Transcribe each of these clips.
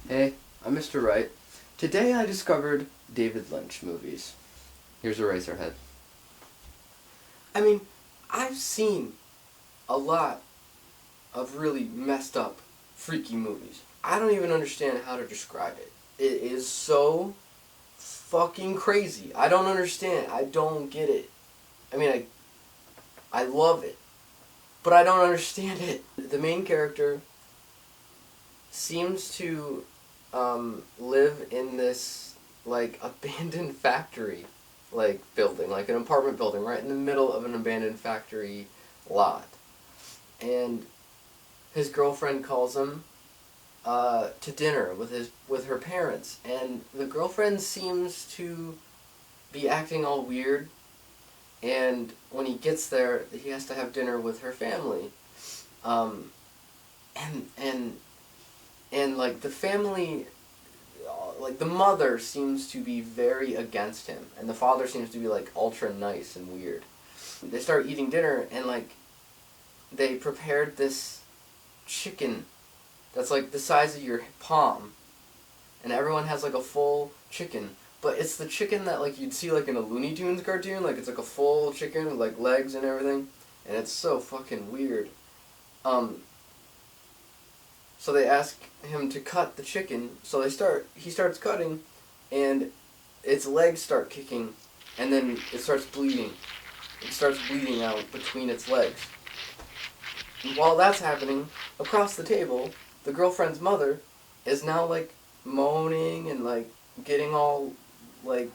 Hey, I'm Mistr Wright. Today I discovered David Lynch movies. Here's Eraserhead. I mean, I've seen a lot of really messed up, freaky movies. I don't even understand how to describe it. It is so fucking crazy. I don't understand. I don't get it. I mean, I love it, but I don't understand it. The main character seems to live in this, like, abandoned factory, like, building, like an apartment building, right in the middle of an abandoned factory lot. And his girlfriend calls him to dinner with her parents, and the girlfriend seems to be acting all weird, and when he gets there, he has to have dinner with her family. And like, the family, like, the mother seems to be very against him, and the father seems to be, like, ultra nice and weird. They start eating dinner, and, like, they prepared this chicken that's, like, the size of your palm, and everyone has, like, a full chicken, but it's the chicken that, like, you'd see, like, in a Looney Tunes cartoon, like, it's, like, a full chicken with, like, legs and everything, and it's so fucking weird. So they ask him to cut the chicken, so he starts cutting, and its legs start kicking, and then it starts bleeding. It starts bleeding out between its legs. And while that's happening, across the table, the girlfriend's mother is now, like, moaning and, like, getting all, like,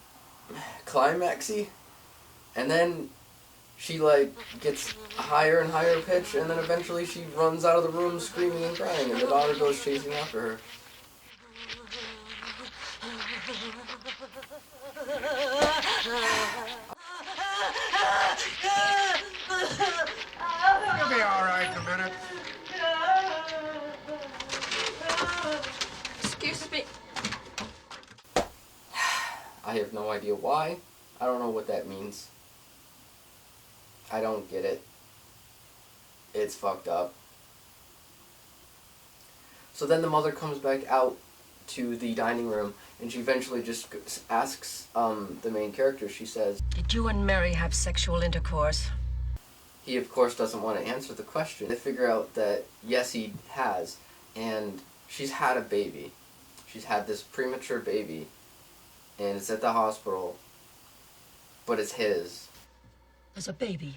climaxy, and then she, like, gets a higher and higher pitch, and then eventually she runs out of the room screaming and crying, and the daughter goes chasing after her. You'll be all right in a minute. Excuse me. I have no idea why. I don't know what that means. I don't get it. It's fucked up. So then the mother comes back out to the dining room, and she eventually just asks the main character, she says, Did you and Mary have sexual intercourse? He, of course, doesn't want to answer the question. They figure out that, yes, he has, and she's had a baby. She's had this premature baby, and it's at the hospital, but it's his. There's a baby.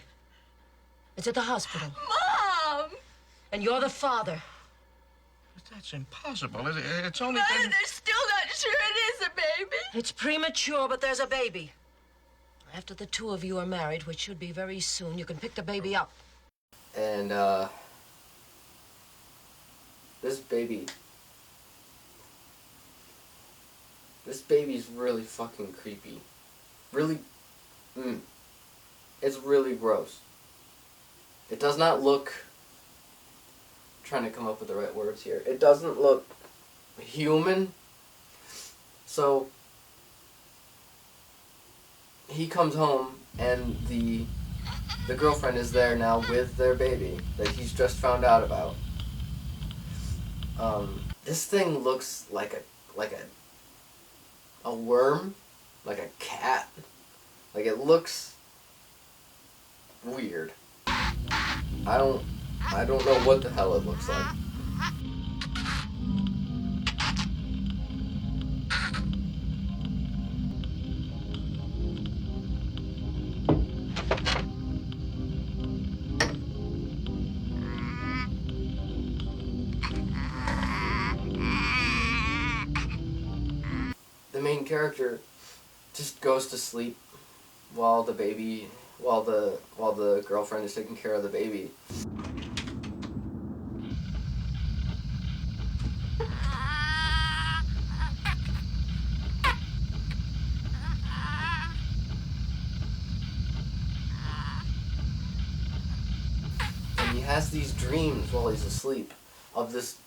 It's at the hospital. Mom! And you're the father. But that's impossible. It's only Mother, been... they're still not sure it is a baby. It's premature, but there's a baby. After the two of you are married, which should be very soon, you can pick the baby up. And, this baby's really fucking creepy. Really, it's really gross. It does not look, I'm trying to come up with the right words here, it doesn't look human. So, he comes home, and the girlfriend is there now with their baby that he's just found out about. This thing looks like a worm, like a cat. Like, it looks weird. I don't know what the hell it looks like. The main character just goes to sleep while the girlfriend is taking care of the baby. And he has these dreams while he's asleep of this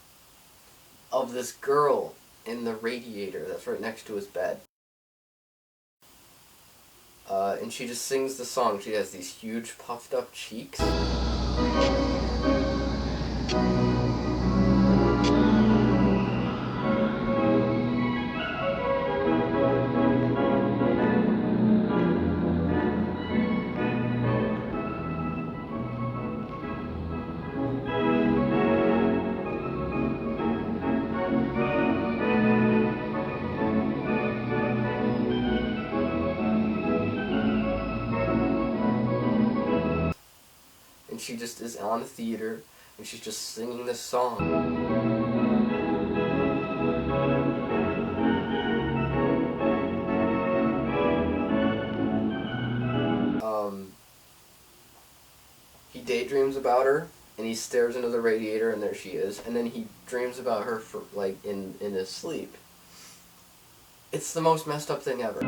girl in the radiator that's right next to his bed. And she just sings the song. She has these huge puffed up cheeks. she just is on the theater, and she's just singing this song. He daydreams about her, and he stares into the radiator, and there she is, and then he dreams about her for, like, in his sleep. It's the most messed up thing ever.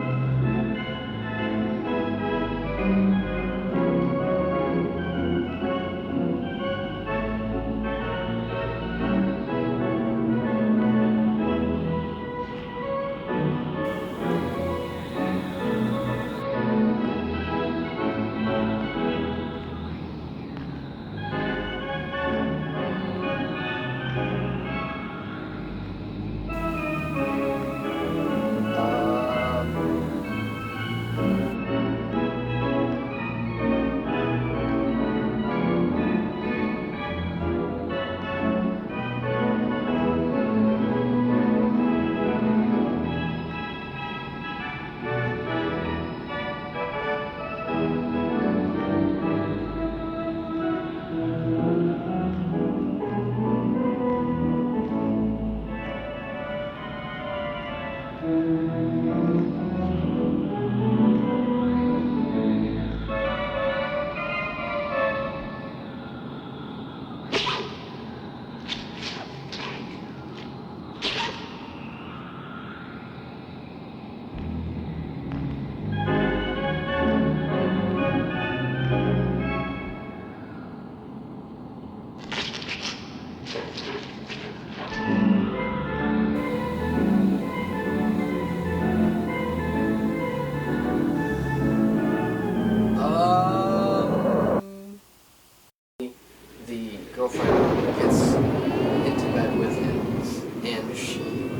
The girlfriend gets into bed with him, and she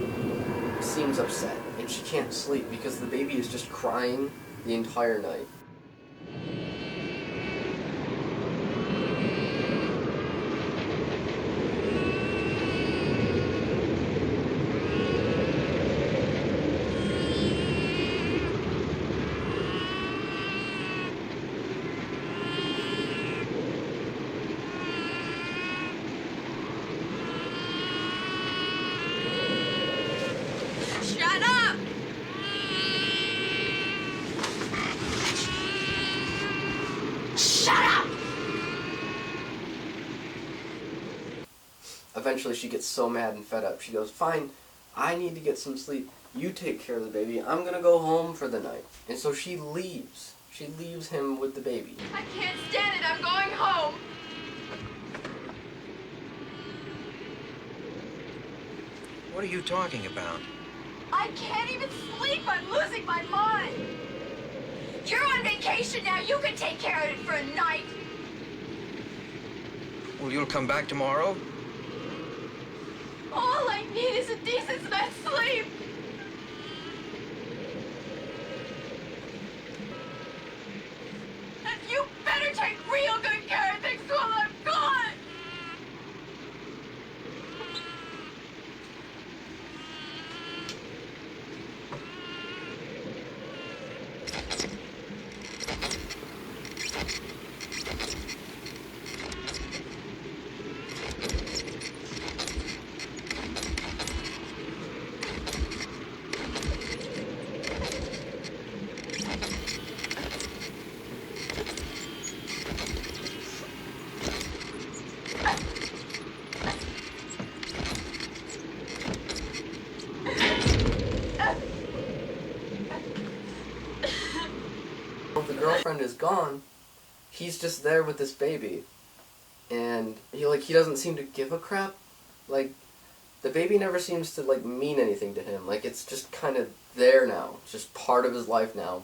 seems upset, and she can't sleep because the baby is just crying the entire night. Shut up! Shut up! Eventually she gets so mad and fed up, she goes, "Fine, I need to get some sleep. You take care of the baby. I'm gonna go home for the night." And so she leaves. She leaves him with the baby. I can't stand it. I'm going home. What are you talking about? I can't even sleep. I'm losing my mind. You're on vacation now. You can take care of it for a night. Well, you'll come back tomorrow? All I need is a decent night's sleep. And you better take real good care of things while I'm gone. The girlfriend is gone. He's just there with this baby, and he doesn't seem to give a crap. Like, the baby never seems to mean anything to him. Like, it's just kind of there now. It's just part of his life now.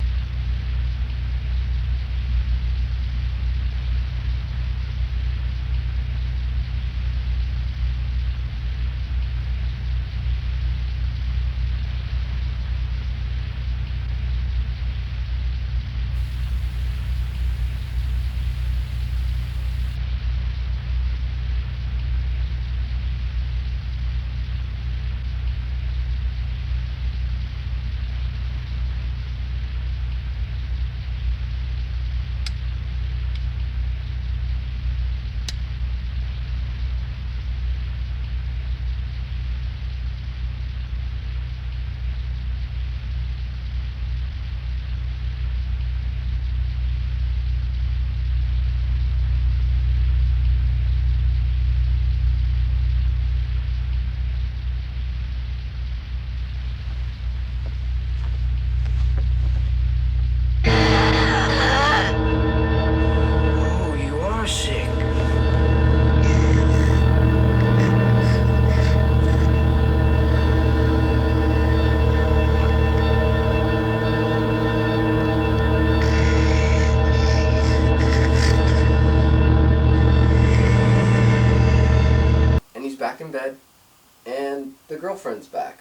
girlfriend's back.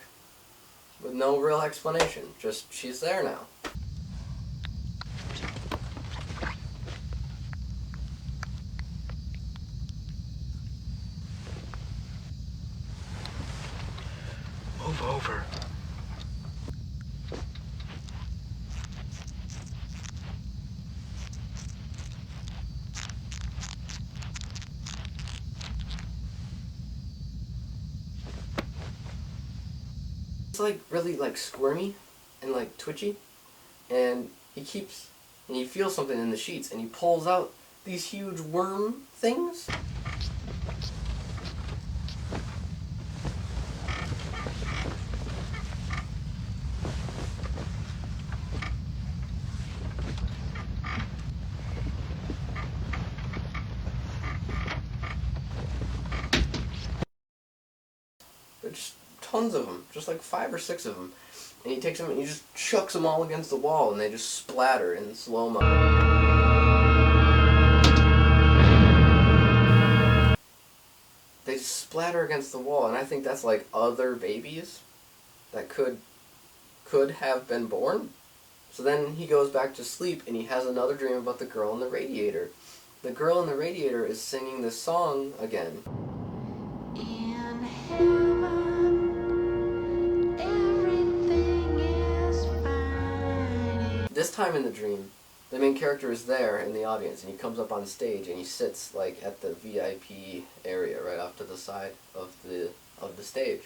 With no real explanation. Just, she's there now. Move over. It's like really like squirmy and like twitchy, and he feels something in the sheets, and he pulls out these huge worm things. There's just tons of them, just like 5 or 6 of them. And he takes them and he just chucks them all against the wall, and they just splatter in slow-mo. They just splatter against the wall, and I think that's like other babies that could have been born. So then he goes back to sleep, and he has another dream about the girl in the radiator. The girl in the radiator is singing this song again. In heaven, everything is fine. This time in the dream, the main character is there in the audience, and he comes up on stage, and he sits like at the VIP area right off to the side of the stage.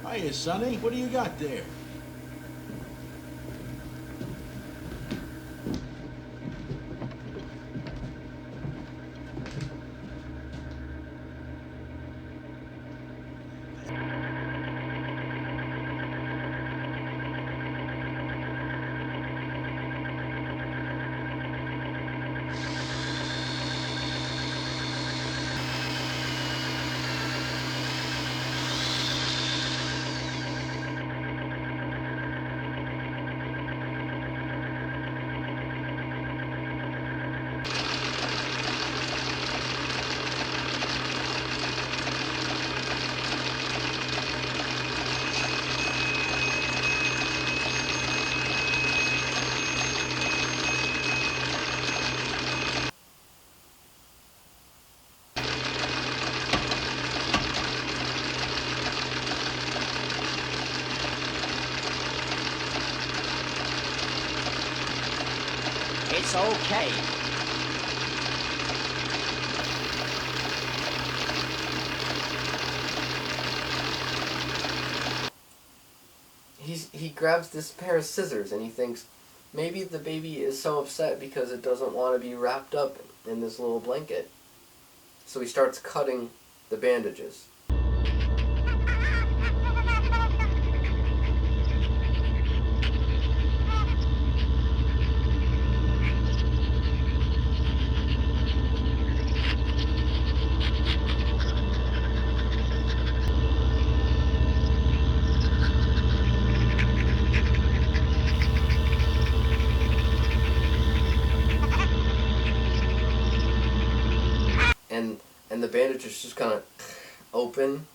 Hiya, Sonny. What do you got there? It's okay. He grabs this pair of scissors and he thinks maybe the baby is so upset because it doesn't want to be wrapped up in this little blanket. So he starts cutting the bandages. And the bandages just kind of open.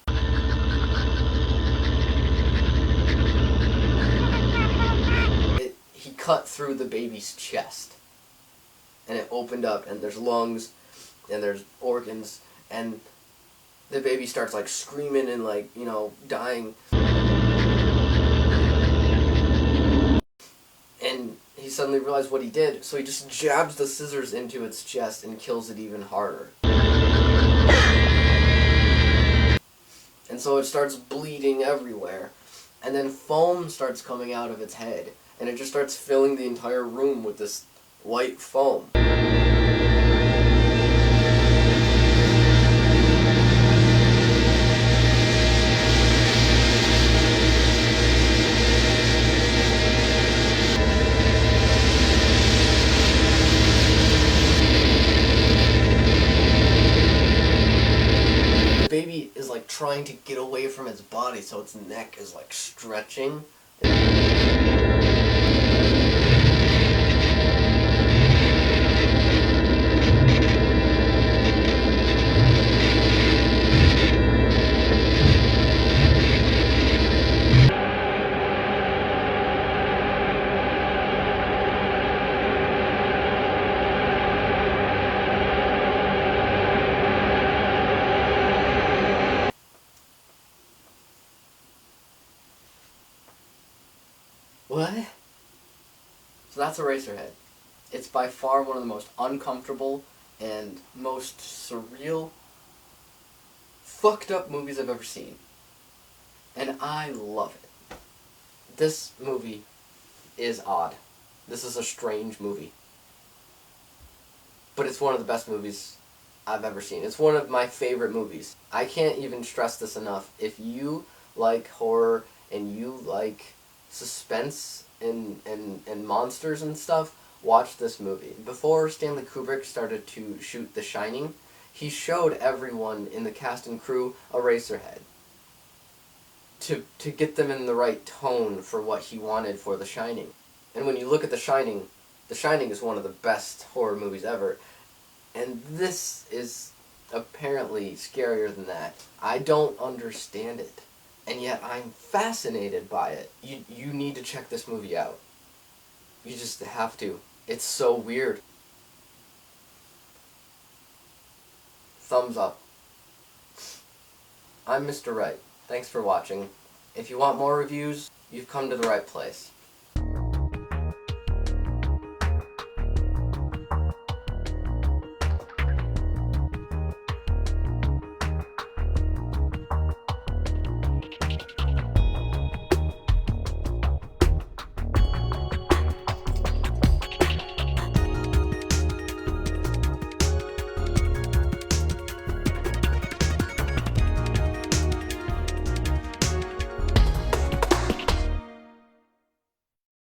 He cut through the baby's chest. And it opened up, and there's lungs, and there's organs, and the baby starts like screaming and like, you know, dying. And he suddenly realized what he did, so he just jabs the scissors into its chest and kills it even harder. And so it starts bleeding everywhere. And then foam starts coming out of its head. And it just starts filling the entire room with this white foam. The baby is like trying to get away from its body, so its neck is like stretching. What? So that's Eraserhead. It's by far one of the most uncomfortable and most surreal, fucked up movies I've ever seen. And I love it. This movie is odd. This is a strange movie. But it's one of the best movies I've ever seen. It's one of my favorite movies. I can't even stress this enough. If you like horror and you like suspense and monsters and stuff, watch this movie. Before Stanley Kubrick started to shoot The Shining, he showed everyone in the cast and crew Eraserhead to get them in the right tone for what he wanted for The Shining. And when you look at The Shining is one of the best horror movies ever. And this is apparently scarier than that. I don't understand it. And yet I'm fascinated by it. You need to check this movie out. You just have to. It's so weird. Thumbs up. I'm Mistr Wright. Thanks for watching. If you want more reviews, you've come to the right place.